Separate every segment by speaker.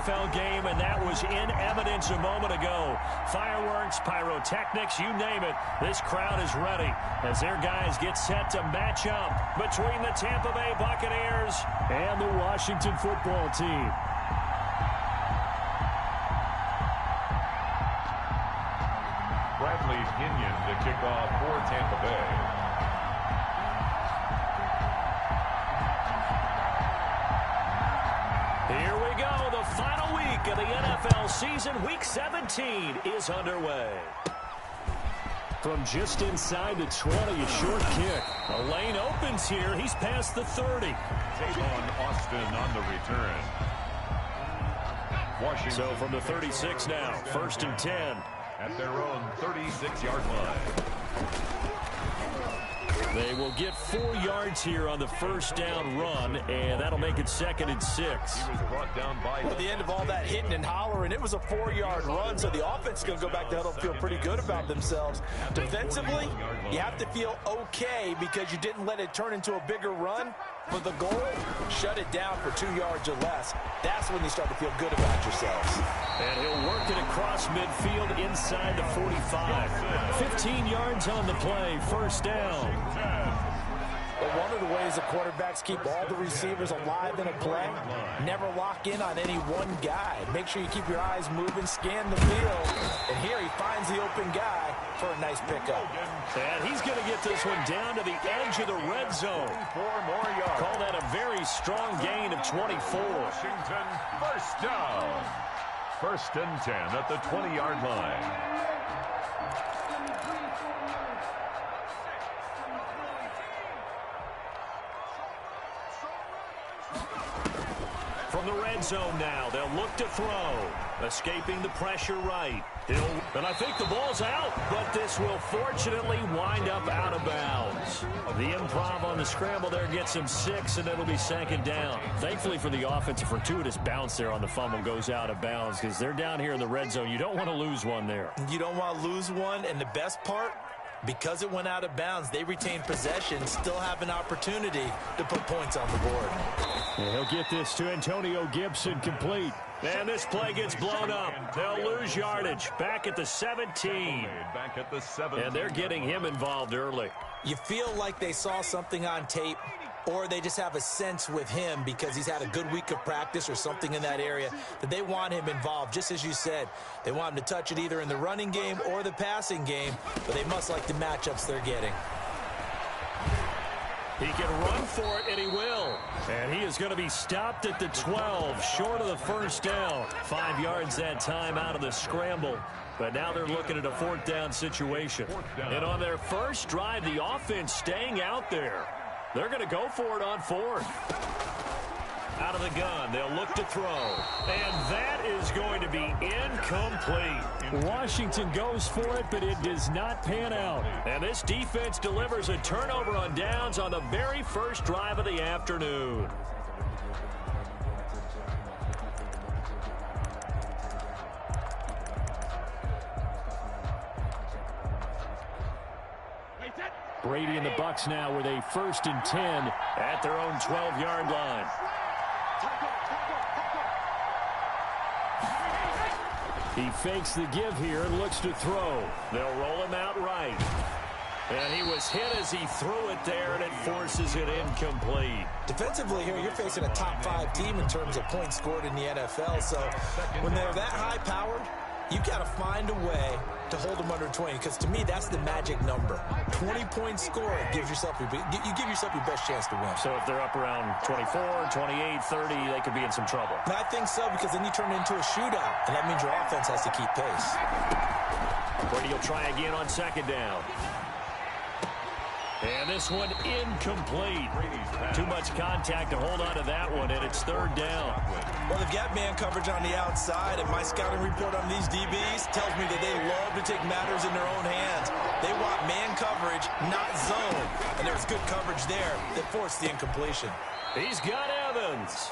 Speaker 1: NFL game, and that was in evidence a moment ago. Fireworks, pyrotechnics, you name it. This crowd is ready as their guys get set to match up between the Tampa Bay Buccaneers and the Washington football team.
Speaker 2: Bradley Pinion to kick off for Tampa Bay.
Speaker 1: Here we go. The final week of the NFL season. Week 17 is underway. From just inside the 20, a short kick. A lane opens here. He's past the 30.
Speaker 2: Tavon Austin on the return. Washington.
Speaker 1: So from the 36 now, 1st and 10.
Speaker 2: At their own 36-yard line.
Speaker 1: They will get 4 yards here on the first down run, and that'll make it 2nd and 6.
Speaker 2: He was brought down by...
Speaker 3: At the end of all that hitting and hollering, it was a 4-yard run, so the offense is going to go back to huddle, feel pretty good about themselves. Defensively, you have to feel okay because you didn't let it turn into a bigger run. For the goal, shut it down for 2 yards or less. That's when you start to feel good about yourselves.
Speaker 1: And he'll work it across midfield inside the 45. 15 yards on the play, first down.
Speaker 3: But one of the ways the quarterbacks keep all the receivers alive in a play, never lock in on any one guy. Make sure you keep your eyes moving, scan the field. And here he finds the open guy for a nice pickup.
Speaker 1: And he's going to get this one down to the edge of the red zone.
Speaker 2: 4 more yards.
Speaker 1: Call that a very strong gain of 24.
Speaker 2: Washington, first down. 1st and 10 at the 20-yard line.
Speaker 1: From the red zone now, they'll look to throw. Escaping the pressure right. And I think the ball's out, but this will fortunately wind up out of bounds. The improv on the scramble there gets him 6, and it'll be 2nd down. Thankfully for the offense, a fortuitous bounce there on the fumble goes out of bounds because they're down here in the red zone. You don't want to lose one there.
Speaker 3: You don't want to lose one, and the best part, because it went out of bounds, they retain possession, still have an opportunity to put points on the board.
Speaker 1: And he'll get this to Antonio Gibson complete. And this play gets blown up. They'll lose yardage. Back at the 17.
Speaker 2: Back at the 17.
Speaker 1: And they're getting him involved early.
Speaker 3: You feel like they saw something on tape, or they just have a sense with him because he's had a good week of practice or something in that area that they want him involved. Just as you said, they want him to touch it either in the running game or the passing game, but they must like the matchups they're getting.
Speaker 1: He can run for it, and he will. And he is going to be stopped at the 12, short of the first down. 5 yards that time out of the scramble. But now they're looking at a 4th down situation. And on their first drive, the offense staying out there. They're going to go for it on 4th. Out of the gun, they'll look to throw. And that is going to be incomplete. Washington goes for it, but it does not pan out. And this defense delivers a turnover on downs on the very first drive of the afternoon. Brady and the Bucs now with a 1st and 10 at their own 12-yard line. He fakes the give here and looks to throw. They'll roll him out right. And he was hit as he threw it there, and it forces it incomplete.
Speaker 3: Defensively here, you're facing a top-5 team in terms of points scored in the NFL. So when they're that high-powered, you've got to find a way to hold them under 20, because to me, that's the magic number. 20 points scored gives yourself you give yourself your best chance to win.
Speaker 1: So if they're up around 24, 28, 30, they could be in some trouble.
Speaker 3: And I think so, because then you turn it into a shootout, and that means your offense has to keep pace.
Speaker 1: Brady will try again on 2nd down. And this one incomplete. Too much contact to hold on to that one, and it's 3rd down.
Speaker 3: Well, they've got man coverage on the outside, and my scouting report on these DBs tells me that they love to take matters in their own hands. They want man coverage, not zone. And there's good coverage there that forced the incompletion.
Speaker 1: He's got Evans.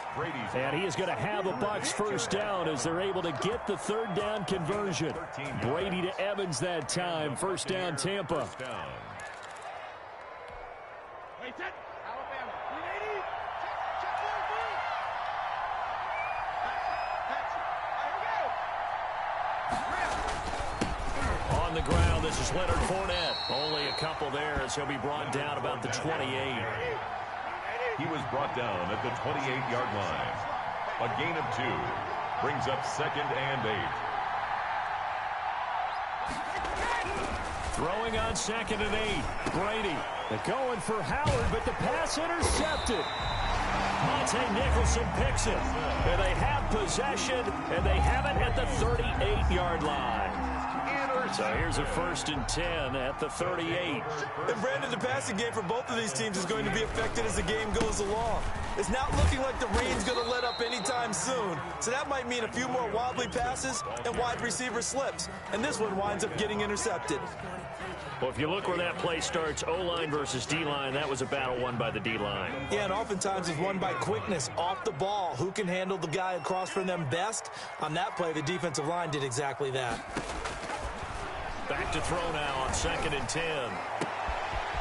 Speaker 1: And he is going to have a Bucs first down as they're able to get the 3rd down conversion. Brady to Evans that time. First down, Tampa. on the ground. This is Leonard Fournette. Only a couple there as he'll be brought down about the 28.
Speaker 2: He was brought down at the 28-yard line. A gain of 2 brings up 2nd and 8.
Speaker 1: Throwing on 2nd and 8. Brady. They're going for Howard, but the pass intercepted. Monte Nicholson picks it. And they have possession, and they have it at the 38-yard line. So here's a 1st and 10 at the 38.
Speaker 3: And Brandon, the passing game for both of these teams is going to be affected as the game goes along. It's not looking like the rain's going to let up anytime soon. So that might mean a few more wobbly passes and wide receiver slips. And this one winds up getting intercepted.
Speaker 1: Well, if you look where that play starts, O-line versus D-line, that was a battle won by the D-line.
Speaker 3: Yeah, and oftentimes it's won by quickness off the ball. Who can handle the guy across from them best? On that play, the defensive line did exactly that.
Speaker 1: Back to throw now on 2nd and 10.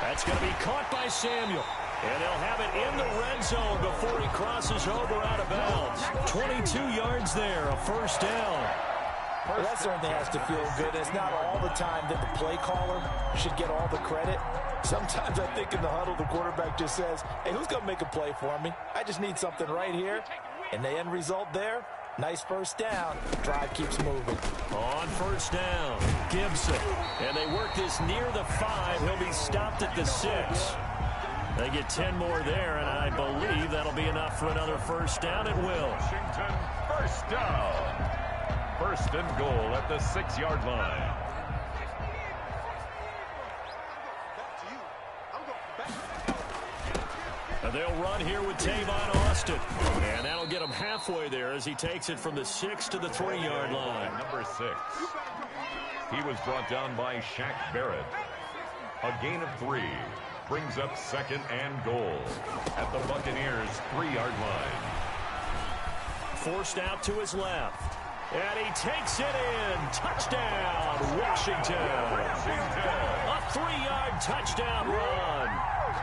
Speaker 1: That's going to be caught by Samuel. And they'll have it in the red zone before he crosses over out of bounds. 22 yards there, a 1st down.
Speaker 3: Well, that certainly has to feel good. It's not all the time that the play caller should get all the credit. Sometimes I think in the huddle, the quarterback just says, hey, who's going to make a play for me? I just need something right here. And the end result there, nice 1st down. Drive keeps moving.
Speaker 1: On 1st down, Gibson. And they work this near the 5. He'll be stopped at the 6. They get 10 more there, and I believe that'll be enough for another 1st down. It will.
Speaker 2: Washington, 1st down. 1st and goal at the 6-yard line.
Speaker 1: And they'll run here with Tavon Austin. And that'll get him halfway there as he takes it from the 6 to the 3-yard line.
Speaker 2: Number 6. He was brought down by Shaq Barrett. A gain of 3 brings up 2nd and goal at the Buccaneers' 3-yard line.
Speaker 1: Forced out to his left. And he takes it in. Touchdown, Washington. A 3-yard touchdown run.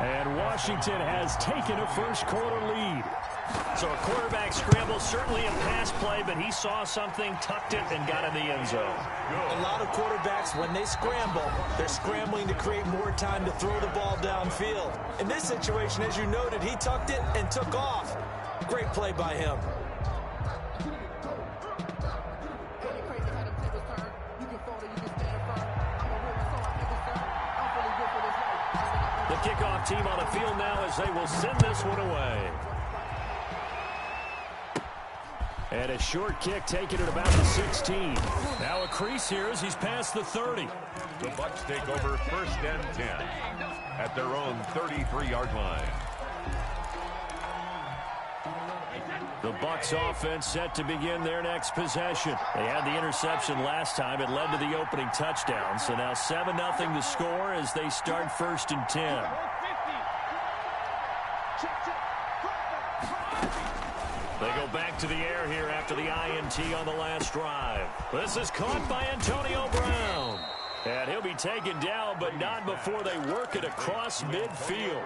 Speaker 1: And Washington has taken a 1st quarter lead. So a quarterback scramble, certainly a pass play, but he saw something, tucked it, and got in the end zone.
Speaker 3: A lot of quarterbacks, when they scramble, they're scrambling to create more time to throw the ball downfield. In this situation, as you noted, he tucked it and took off. Great play by him.
Speaker 1: The kickoff team on the field now as they will send this one away. And a short kick taken at about the 16. Now a crease here as he's past the 30.
Speaker 2: The Bucs take over 1st and 10 at their own 33-yard line.
Speaker 1: The Bucs offense set to begin their next possession. They had the interception last time. It led to the opening touchdown. So now 7-0 the score as they start 1st and 10. They go back to the air here after the INT on the last drive. This is caught by Antonio Brown. And he'll be taken down, but not before they work it across midfield.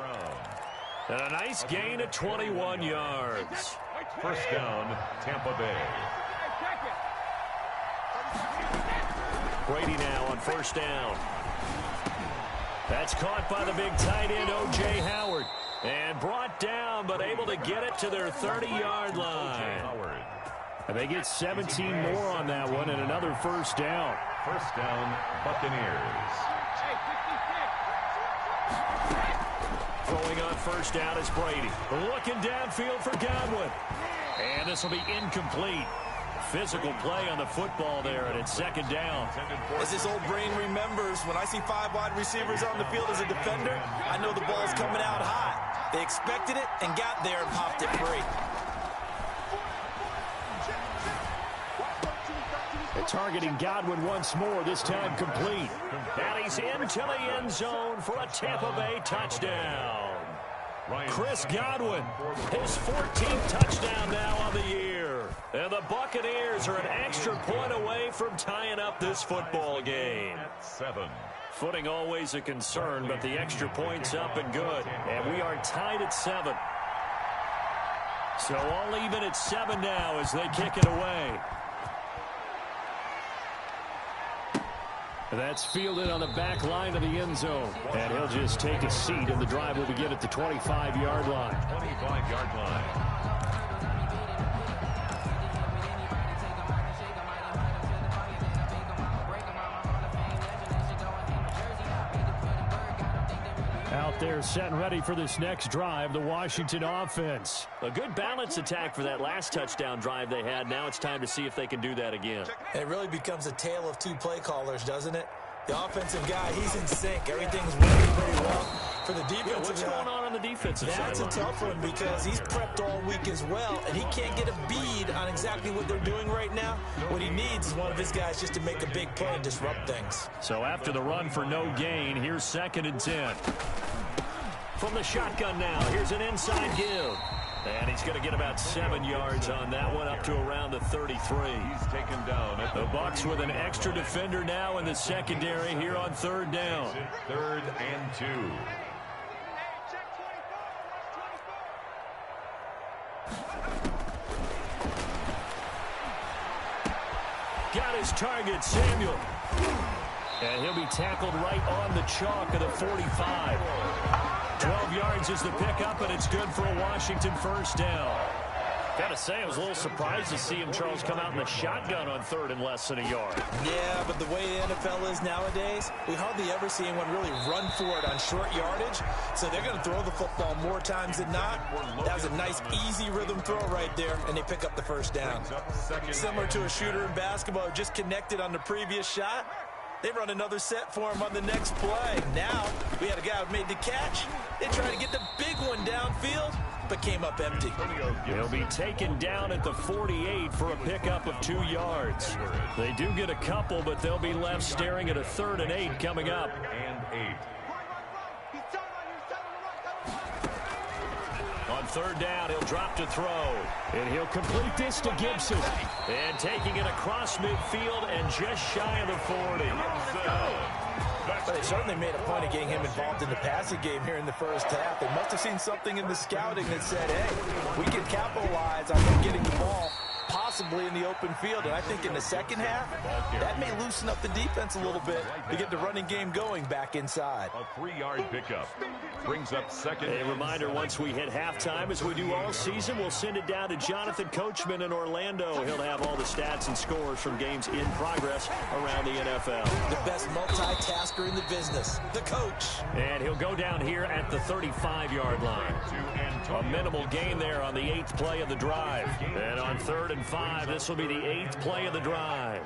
Speaker 1: And a nice gain of 21 yards.
Speaker 2: 1st down, Tampa Bay.
Speaker 1: Brady now on 1st down. That's caught by the big tight end, O.J. Howard. And brought down, but able to get it to their 30-yard line. And they get 17 more on that one and another 1st down.
Speaker 2: 1st down, Buccaneers.
Speaker 1: Throwing on 1st down is Brady. Looking downfield for Godwin. And this will be incomplete. Physical play on the football there, and it's 2nd down.
Speaker 3: As his old brain remembers, when I see 5 wide receivers on the field as a defender, I know the ball's coming out hot. They expected it and got there and popped it free.
Speaker 1: They're targeting Godwin once more, this time complete. And he's into the end zone for a Tampa Bay touchdown. Chris Godwin, his 14th touchdown now on the year. And the Buccaneers are an extra point away from tying up this football game.
Speaker 2: 7.
Speaker 1: Footing always a concern, but the extra point's up and good. And we are tied at 7. So all even at 7 now as they kick it away. That's fielded on the back line of the end zone. And he'll just take a seat, and the drive will begin at the 25-yard line.
Speaker 2: 25-yard line.
Speaker 1: Out there set and ready for this next drive, the Washington offense. A good balance attack for that last touchdown drive they had. Now it's time to see if they can do that again.
Speaker 3: It really becomes a tale of two play callers, doesn't it? The offensive guy, he's in sync. Everything's working pretty well. For the defensive
Speaker 1: what's going on the defensive side?
Speaker 3: That's a tough one because he's prepped all week as well, and he can't get a bead on exactly what they're doing right now. What he needs is one of his guys just to make a big play and disrupt things.
Speaker 1: So after the run for no gain, here's 2nd and 10. From the shotgun now, here's an inside give. And he's going to get about 7 yards on that one, up to around the 33.
Speaker 2: He's taken down at
Speaker 1: the Bucs with an extra defender now in the secondary here on 3rd down.
Speaker 2: 3rd and 2.
Speaker 1: Got his target, Samuel. And he'll be tackled right on the chalk of the 45. 12 yards is the pickup, and it's good for a Washington 1st down. Gotta say, I was a little surprised to see him, Charles, come out in the shotgun on 3rd and less than a yard.
Speaker 3: Yeah, but the way the NFL is nowadays, we hardly ever see anyone really run for it on short yardage. So they're going to throw the football more times than not. That was a nice, easy rhythm throw right there, and they pick up the 1st down. Similar to a shooter in basketball who just connected on the previous shot. They run another set for him on the next play. Now, we had a guy who made the catch. They tried to get the big one downfield, but came up empty.
Speaker 1: He'll be taken down at the 48 for a pickup of 2 yards. They do get a couple, but they'll be left staring at a 3rd and 8 coming up.
Speaker 2: And 8.
Speaker 1: On 3rd down, he'll drop to throw. And he'll complete this to Gibson. And taking it across midfield and just shy of the 40.
Speaker 3: But they certainly made a point of getting him involved in the passing game here in the 1st half. They must have seen something in the scouting that said, hey, we can capitalize on him getting the ball possibly in the open field. And I think in the 2nd half, that may loosen up the defense a little bit to get the running game going back inside.
Speaker 2: A 3-yard pickup brings up 2nd.
Speaker 1: A reminder, once we hit halftime, as we do all season, we'll send it down to Jonathan Coachman in Orlando. He'll have all the stats and scores from games in progress around the NFL.
Speaker 3: The best multitasker in the business, the coach.
Speaker 1: And he'll go down here at the 35-yard line. A minimal gain there on the 8th play of the drive. And on 3rd and 5, this will be the 8th play of the drive.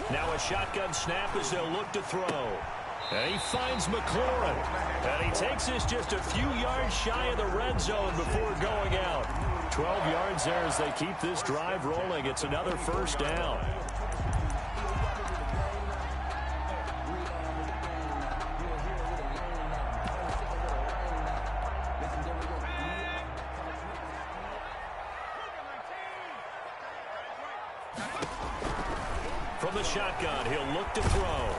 Speaker 1: Now a shotgun snap as they'll look to throw. And he finds McLaurin. And he takes this just a few yards shy of the red zone before going out. 12 yards there as they keep this drive rolling. It's another 1st down. From the shotgun, he'll look to throw.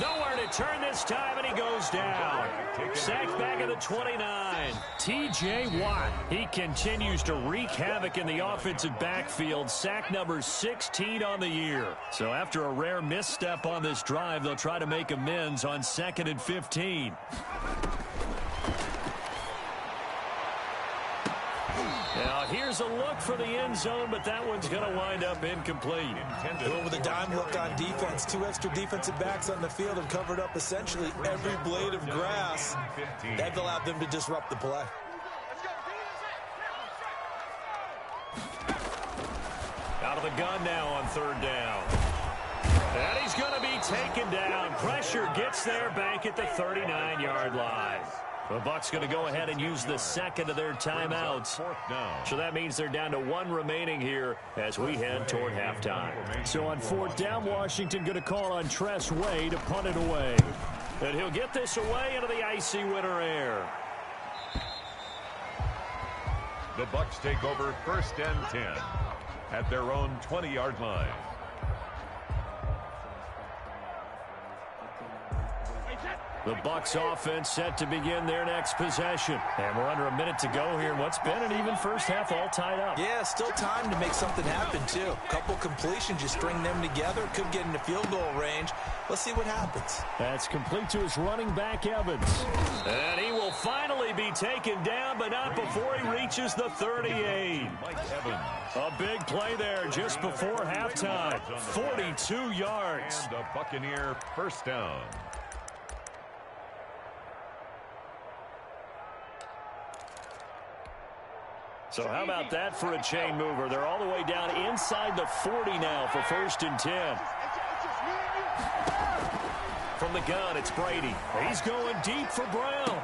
Speaker 1: Nowhere to turn this time, and he goes down. Sacked back at the 29. T.J. Watt, he continues to wreak havoc in the offensive backfield. Sack number 16 on the year. So after a rare misstep on this drive, they'll try to make amends on 2nd and 15. Now here's a look for the end zone, but that one's going to wind up incomplete.
Speaker 3: With a dime look on defense, 2 extra defensive backs on the field and covered up essentially every blade of grass. That allowed them to disrupt the play.
Speaker 1: Out of the gun now on 3rd down. And he's going to be taken down. Pressure gets there back at the 39-yard line. The Bucs going to go ahead and use the 2nd of their timeouts. So that means they're down to 1 remaining here as we head toward halftime. So on 4th down, Washington going to call on Tress Way to punt it away. And he'll get this away into the icy winter air.
Speaker 2: The Bucs take over 1st and 10 at their own 20-yard line.
Speaker 1: The Bucs offense set to begin their next possession. And we're under a minute to go here in what's been an even first half, all tied up.
Speaker 3: Yeah, still time to make something happen, too. A couple completions, you string them together, could get into field goal range. Let's see what happens.
Speaker 1: That's complete to his running back, Evans. And he will finally be taken down, but not before he reaches the 38. A big play there just before halftime. 42 yards.
Speaker 2: And a Buccaneer first down.
Speaker 1: So how about that for a chain mover? They're all the way down inside the 40 now for 1st and 10. From the gun, it's Brady. He's going deep for Brown.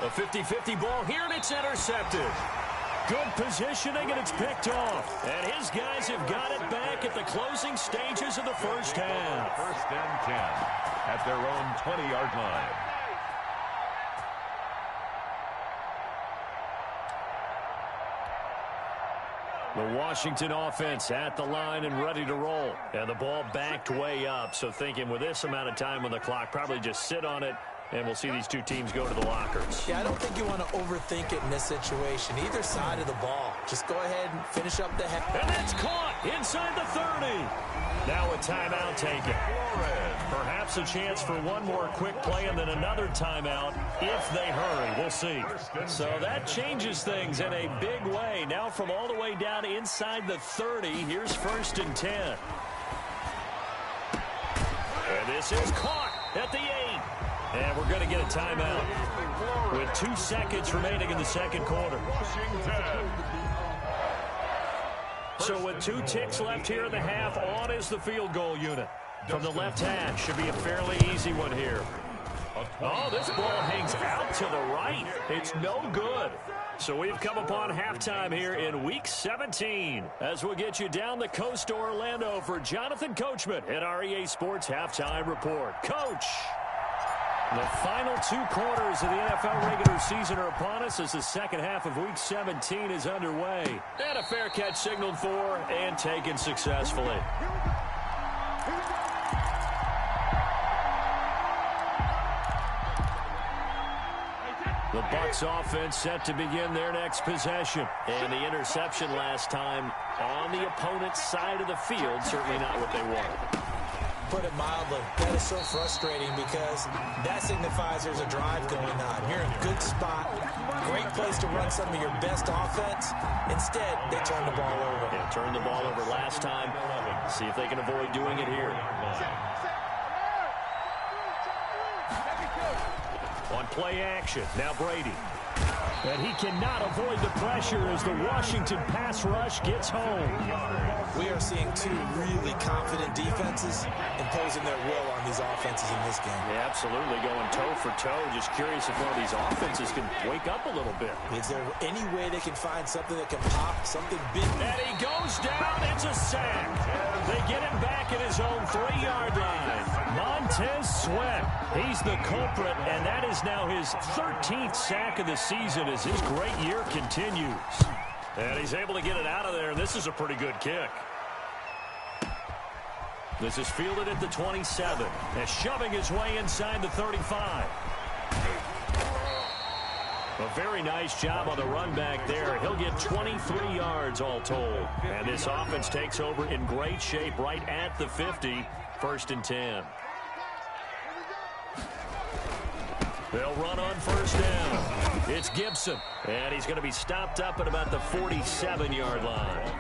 Speaker 1: A 50-50 ball here, and it's intercepted. Good positioning, and it's picked off. And his guys have got it back at the closing stages of the first half.
Speaker 2: 1st and 10 at their own 20-yard line.
Speaker 1: The Washington offense at the line and ready to roll. And the ball backed way up. So thinking with this amount of time on the clock, probably just sit on it, and we'll see these two teams go to the lockers.
Speaker 3: Yeah, I don't think you want to overthink it in this situation. Either side of the ball. Just go ahead and finish up the half.
Speaker 1: And that's caught inside the 30. Now a timeout taken. Perhaps a chance for one more quick play and then another timeout if they hurry. We'll see. So that changes things in a big way. Now from all the way down inside the 30, here's 1st and 10. And this is caught at the 8. And we're going to get a timeout with 2 seconds remaining in the second quarter. So with 2 ticks left here in the half, on is the field goal unit. From the left hash, should be a fairly easy one here. Oh, this ball hangs out to the right. It's no good. So we've come upon halftime here in Week 17 as we'll get you down the coast to Orlando for Jonathan Coachman at our EA Sports Halftime Report. Coach! The final 2 quarters of the NFL regular season are upon us as the second half of Week 17 is underway. And a fair catch signaled for and taken successfully. The Bucs offense set to begin their next possession. And the interception last time on the opponent's side of the field, certainly not what they wanted.
Speaker 3: Put it mildly, that is so frustrating because that signifies there's a drive going on. You're in a good spot, great place to run some of your best offense. Instead, they turn the ball over.
Speaker 1: Yeah, turned the ball over last time. See if they can avoid doing it here. On play action, now Brady. And he cannot avoid the pressure as the Washington pass rush gets home.
Speaker 3: We are seeing 2 really confident defenses imposing their will on these offenses in this game.
Speaker 1: Yeah, absolutely, going toe for toe. Just curious if one of these offenses can wake up a little bit.
Speaker 3: Is there any way they can find something that can pop, something big?
Speaker 1: And he goes down. It's a sack. They get him back at his own 3-yard line. Montez Sweat, he's the culprit, and that is now his 13th sack of the season as his great year continues. And he's able to get it out of there, and this is a pretty good kick. This is fielded at the 27, and shoving his way inside the 35. A very nice job on the run back there. He'll get 23 yards all told. And this offense takes over in great shape right at the 50, 1st and 10. They'll run on 1st down. It's Gibson, and he's going to be stopped up at about the 47-yard line.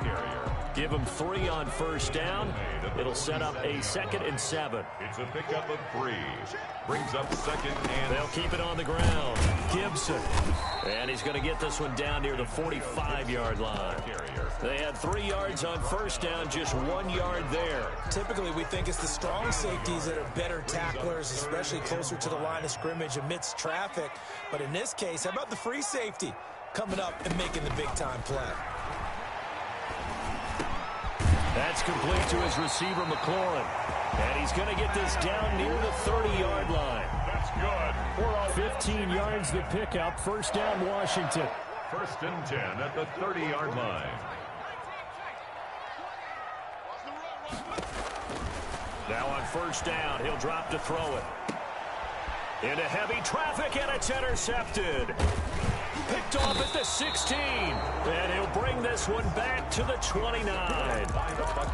Speaker 1: Give him 3 on 1st down. It'll set up a 2nd and 7.
Speaker 2: It's a pickup of 3. Brings up 2nd and...
Speaker 1: They'll keep it on the ground. Gibson. And he's going to get this one down near the 45-yard line. They had 3 yards on 1st down, just 1 yard there.
Speaker 3: Typically, we think it's the strong safeties that are better tacklers, especially closer to the line of scrimmage amidst traffic. But in this case, how about the free safety coming up and making the big-time play?
Speaker 1: That's complete to his receiver, McLaurin. And he's going to get this down near the 30-yard line.
Speaker 2: That's good.
Speaker 1: 15 yards the pickup. 1st down, Washington.
Speaker 2: 1st and 10 at the 30-yard line. Now on 1st down, he'll drop to throw it.
Speaker 1: Into heavy traffic, and it's intercepted. Picked off at the 16, and he'll bring this one back to the 29.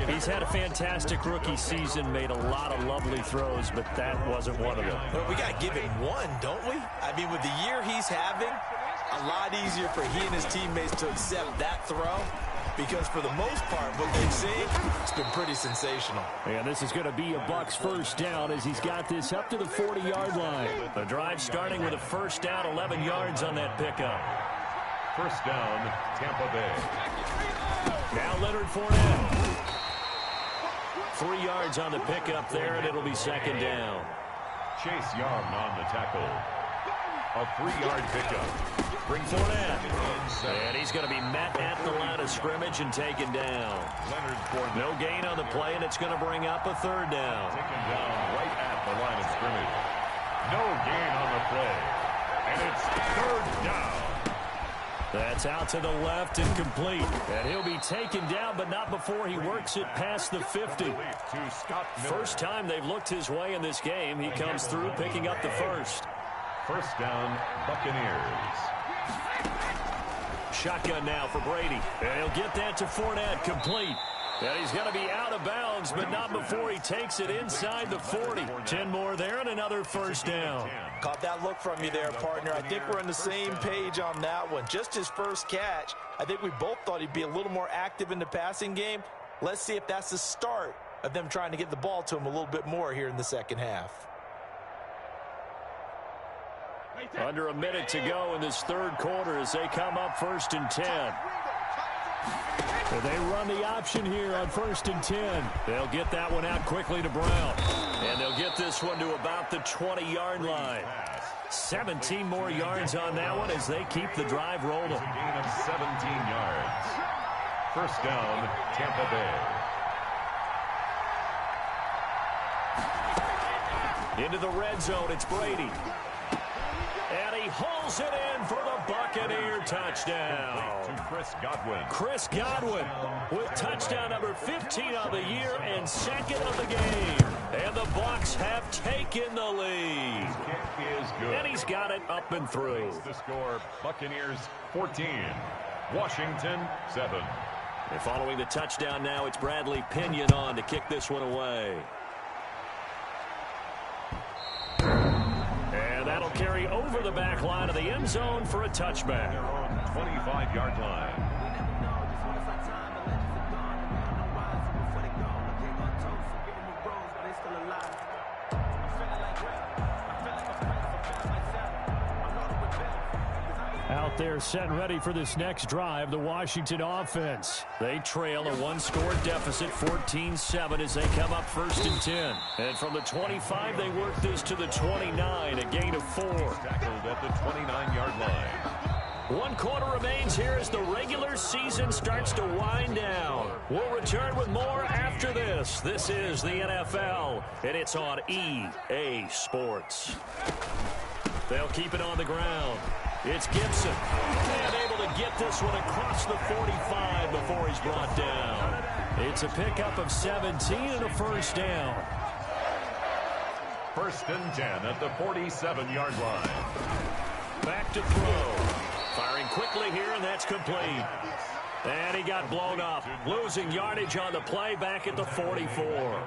Speaker 1: He's had a fantastic rookie season, made a lot of lovely throws, but that wasn't one of them.
Speaker 3: Well, we got to give him one, don't we? I mean, with the year he's having, a lot easier for he and his teammates to accept that throw. Because for the most part, what they've seen, it's been pretty sensational.
Speaker 1: And this is going to be a Bucs first down as he's got this up to the 40-yard line. The drive starting with a first down, 11 yards on that pickup.
Speaker 2: First down, Tampa Bay.
Speaker 1: Now Leonard Fournette. 3 yards on the pickup there, and it'll be second down.
Speaker 2: Chase Young on the tackle. A 3-yard pickup.
Speaker 1: Bring Fournette. And he's going to be met at the line of scrimmage and taken down.
Speaker 2: Leonard Fournette.
Speaker 1: No gain on the play, and it's going to bring up a third down.
Speaker 2: Taken down right at the line of scrimmage. No gain on the play. And it's third down.
Speaker 1: That's out to the left and complete. And he'll be taken down, but not before he works it past the 50. First time they've looked his way in this game. He comes through picking up the first.
Speaker 2: First down, Buccaneers.
Speaker 1: Shotgun now for Brady. And he'll get that to Fournette, complete. And he's going to be out of bounds, but not before he takes it inside the 40. 10 more there and another first down.
Speaker 3: Caught that look from you there, partner. I think we're on the same page on that one. Just his first catch. I think we both thought he'd be a little more active in the passing game. Let's see if that's the start of them trying to get the ball to him a little bit more here in the second half.
Speaker 1: Under a minute to go in this third quarter as they come up first and 10. And they run the option here on first and 10. They'll get that one out quickly to Brown. And they'll get this one to about the 20-yard line. 17 more yards on that one as they keep the drive rolling.
Speaker 2: It's a gain of 17 yards. First down, Tampa Bay.
Speaker 1: Into the red zone, it's Brady. And he hauls it in for the Buccaneer touchdown.
Speaker 2: To Chris Godwin.
Speaker 1: Chris Godwin with touchdown number 15 of the year and second of the game. And the Bucs have taken the lead.
Speaker 2: His kick is good.
Speaker 1: And he's got it up and through.
Speaker 2: The score, Buccaneers 14, Washington 7.
Speaker 1: And following the touchdown now, it's Bradley Pinion on to kick this one away. And that'll carry over the back line of the end zone for a touchback.
Speaker 2: They're on 25-yard line.
Speaker 1: Out there set and ready for this next drive, the Washington offense. They trail a one-score deficit, 14-7, as they come up first and 10. And from the 25, they work this to the 29, a gain of 4.
Speaker 2: Tackled at the 29-yard line.
Speaker 1: 1 quarter remains here as the regular season starts to wind down. We'll return with more after this. This is the NFL, and it's on EA Sports. They'll keep it on the ground. It's Gibson, and able to get this one across the 45 before he's brought down. It's a pickup of 17 and a first down.
Speaker 2: First and 10 at the 47-yard line.
Speaker 1: Back to throw. Firing quickly here, and that's complete. And he got blown up, losing yardage on the play back at the 44.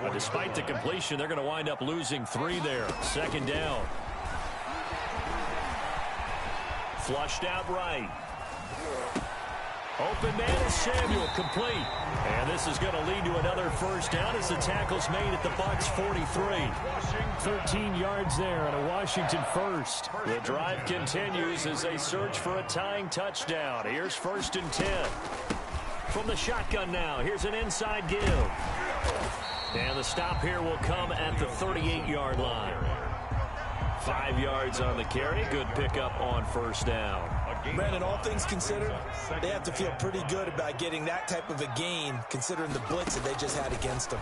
Speaker 1: But despite the completion, they're going to wind up losing 3 there. Second down. Flushed out right. Open man is Samuel, complete. And this is going to lead to another first down as the tackle's made at the Bucs 43. 13 yards there and a Washington first. The drive continues as they search for a tying touchdown. Here's first and 10. From the shotgun now, here's an inside give. And the stop here will come at the 38-yard line. 5 yards on the carry. Good pickup on first down.
Speaker 3: Brandon, all things considered, they have to feel pretty good about getting that type of a gain considering the blitz that they just had against them.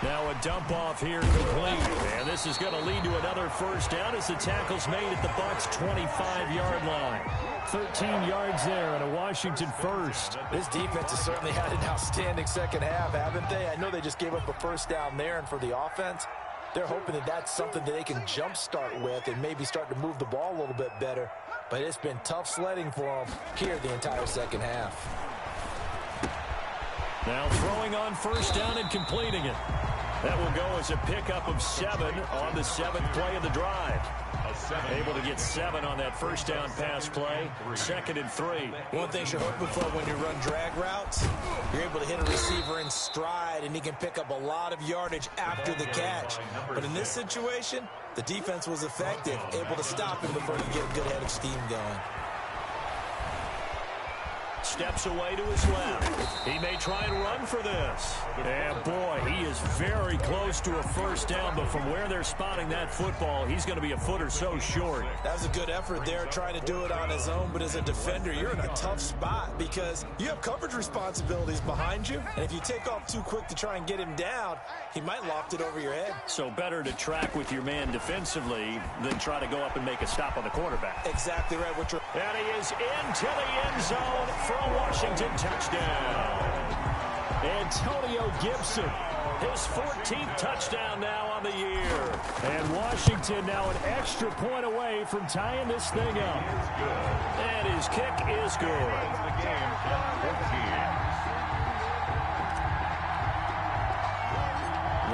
Speaker 1: Now a dump off here complete. And this is going to lead to another first down as the tackle's made at the Bucs 25-yard line. 13 yards there and a Washington first.
Speaker 3: This defense has certainly had an outstanding second half, haven't they? I know they just gave up a first down there, and for the offense, They're hoping that that's something that they can jumpstart with and maybe start to move the ball a little bit better. But it's been tough sledding for them here the entire second half.
Speaker 1: Now throwing on first down and completing it. That will go as a pickup of 7 on the 7th play of the drive. Able to get 7 on that first down pass play. 2nd and 3.
Speaker 3: One thing you're hoping for when you run drag routes, you're able to hit a receiver in stride, and he can pick up a lot of yardage after the catch. But in this situation, the defense was effective, able to stop him before you get a good head of steam going.
Speaker 1: Steps away to his left. He may try and run for this. And boy, he is very close to a first down, but from where they're spotting that football, he's going to be a foot or so short.
Speaker 3: That was a good effort there, trying to do it on his own, but as a defender, you're in a tough spot because you have coverage responsibilities behind you, and if you take off too quick to try and get him down, he might loft it over your head.
Speaker 1: So better to track with your man defensively than try to go up and make a stop on the quarterback.
Speaker 3: Exactly right.
Speaker 1: And he is into the end zone for a Washington touchdown. Antonio Gibson, his 14th touchdown now on the year. And Washington now an extra point away from tying this thing up. And his kick is good.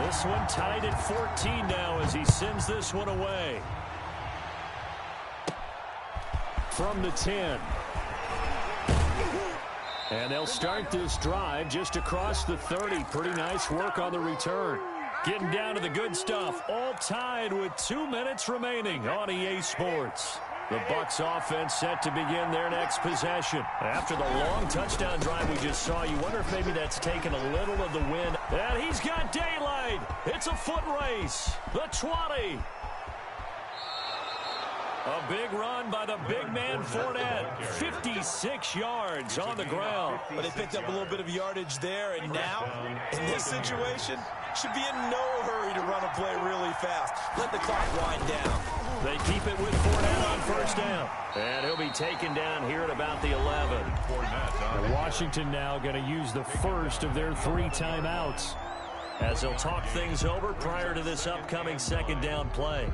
Speaker 1: This one tied at 14 now as he sends this one away. From the 10. And they'll start this drive just across the 30. Pretty nice work on the return. Getting down to the good stuff. All tied with 2 minutes remaining on EA Sports. The Bucs offense set to begin their next possession. After the long touchdown drive we just saw, you wonder if maybe that's taken a little of the wind. And he's got daylight. It's a foot race. The 20. A big run by the big man Fournette. 56 yards on the ground.
Speaker 3: But they picked up a little bit of yardage there, and now, in this situation, should be in no hurry to run a play really fast. Let the clock wind down.
Speaker 1: They keep it with Fournette on first down. And he'll be taken down here at about the 11. Washington now going to use the first of their 3 timeouts as they'll talk things over prior to this upcoming second down play.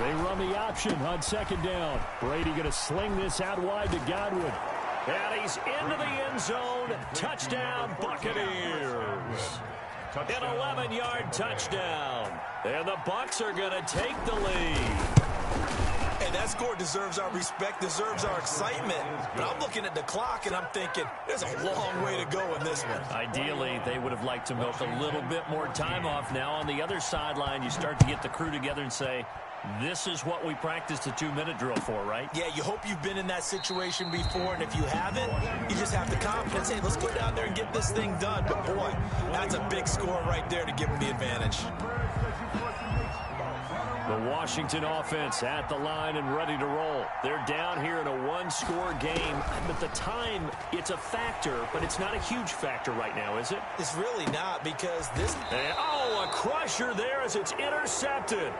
Speaker 1: They run the option on second down. Brady going to sling this out wide to Godwin. And he's into the end zone. Touchdown, Buccaneers. An 11-yard touchdown. And the Bucs are going to take the lead.
Speaker 3: And that score deserves our respect, deserves our excitement. But I'm looking at the clock, and I'm thinking, there's a long way to go in this one.
Speaker 1: Ideally, they would have liked to milk a little bit more time off. Now on the other sideline, you start to get the crew together and say, this is what we practiced a 2-minute drill for, right?
Speaker 3: Yeah, you hope you've been in that situation before, and if you haven't, you just have the confidence, hey, let's go down there and get this thing done. But, boy, that's a big score right there to give them the advantage.
Speaker 1: The Washington offense at the line and ready to roll. They're down here in a 1-score game. But the time, it's a factor, but it's not a huge factor right now, is it?
Speaker 3: It's really not because this...
Speaker 1: Oh, a crusher there as it's intercepted.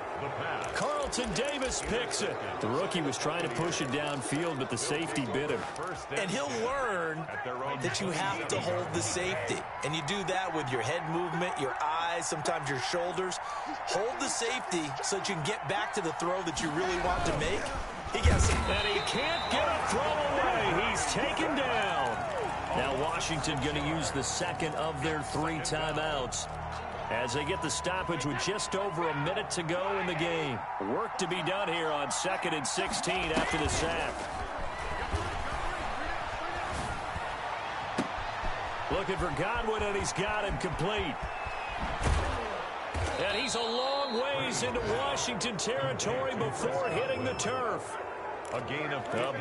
Speaker 1: Carlton Davis picks it. The rookie was trying to push it downfield, but the safety bit him.
Speaker 3: And he'll learn that you have to hold the safety. And you do that with your head movement, your eyes, sometimes your shoulders. Hold the safety so that you can get back to the throw that you really want to make. He gets it.
Speaker 1: And he can't get a throw away. He's taken down. Now Washington going to use the second of their 3 timeouts as they get the stoppage with just over a minute to go in the game. Work to be done here on 2nd and 16 after the sack. Looking for Godwin, and he's got him complete. And he's a long ways into Washington territory before hitting the turf.
Speaker 2: A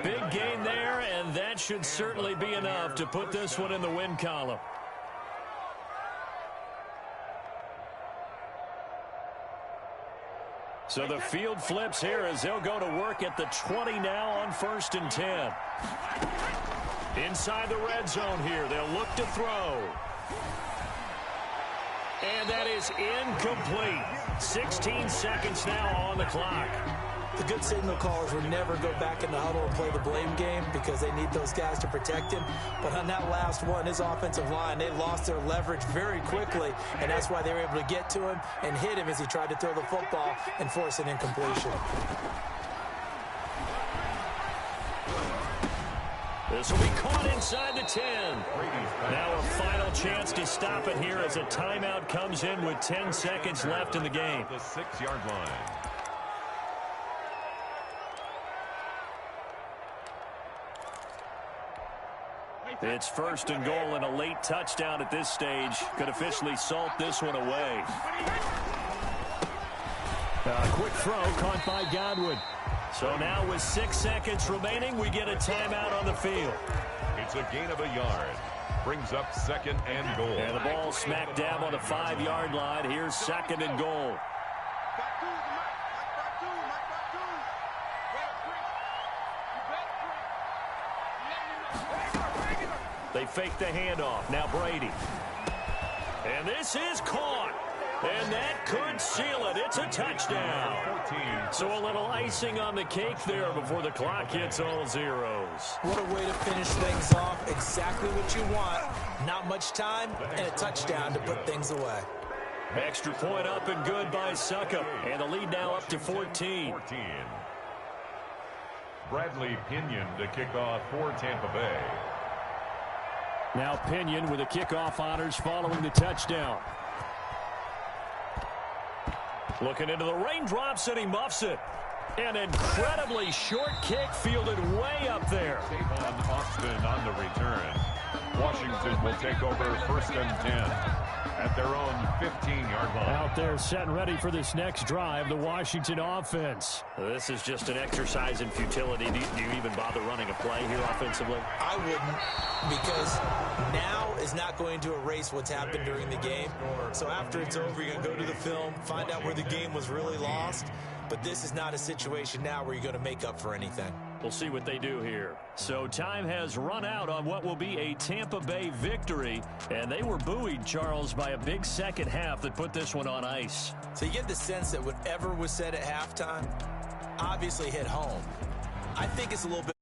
Speaker 1: big gain there, and that should certainly be enough to put this one in the win column. So the field flips here as they'll go to work at the 20 now on 1st and 10. Inside the red zone here, they'll look to throw. And that is incomplete. 16 seconds now on the clock.
Speaker 3: The good signal callers would never go back in the huddle and play the blame game because they need those guys to protect him. But on that last one, his offensive line, they lost their leverage very quickly, and that's why they were able to get to him and hit him as he tried to throw the football and force an incompletion.
Speaker 1: This will be caught inside the 10. Now a final chance to stop it here as a timeout comes in with 10 seconds left in the game.
Speaker 2: The 6-yard line.
Speaker 1: It's first and goal and a late touchdown at this stage. Could officially salt this one away. A quick throw caught by Godwin. So now with 6 seconds remaining, we get a timeout on the field.
Speaker 2: It's a gain of a yard. Brings up second and goal.
Speaker 1: And the ball smacked down on the 5-yard line. Here's second and goal. They fake the handoff. Now Brady. And this is caught. And that could seal it. It's a touchdown. So a little icing on the cake there before the clock hits all zeros.
Speaker 3: What a way to finish things off. Exactly what you want. Not much time and a touchdown to put things away.
Speaker 1: Extra point up and good by Suckup. And the lead now up to 14.
Speaker 2: Bradley Pinion to kick off for Tampa Bay.
Speaker 1: Now Pinion with the kickoff honors following the touchdown. Looking into the raindrops, and he muffs it. An incredibly short kick fielded way up there.
Speaker 2: Tavon Austin on the return. Washington will take over first and 10 at their own 15-yard line.
Speaker 1: Out there set and ready for this next drive, the Washington offense. This is just an exercise in futility. Do you even bother running a play here offensively?
Speaker 3: I wouldn't, because now is not going to erase what's happened during the game. So after it's over, you're going to go to the film, find out where the game was really lost. But this is not a situation now where you're going to make up for anything.
Speaker 1: We'll see what they do here. So time has run out on what will be a Tampa Bay victory. And they were buoyed, Charles, by a big second half that put this one on ice.
Speaker 3: So you get the sense that whatever was said at halftime obviously hit home. I think it's a little bit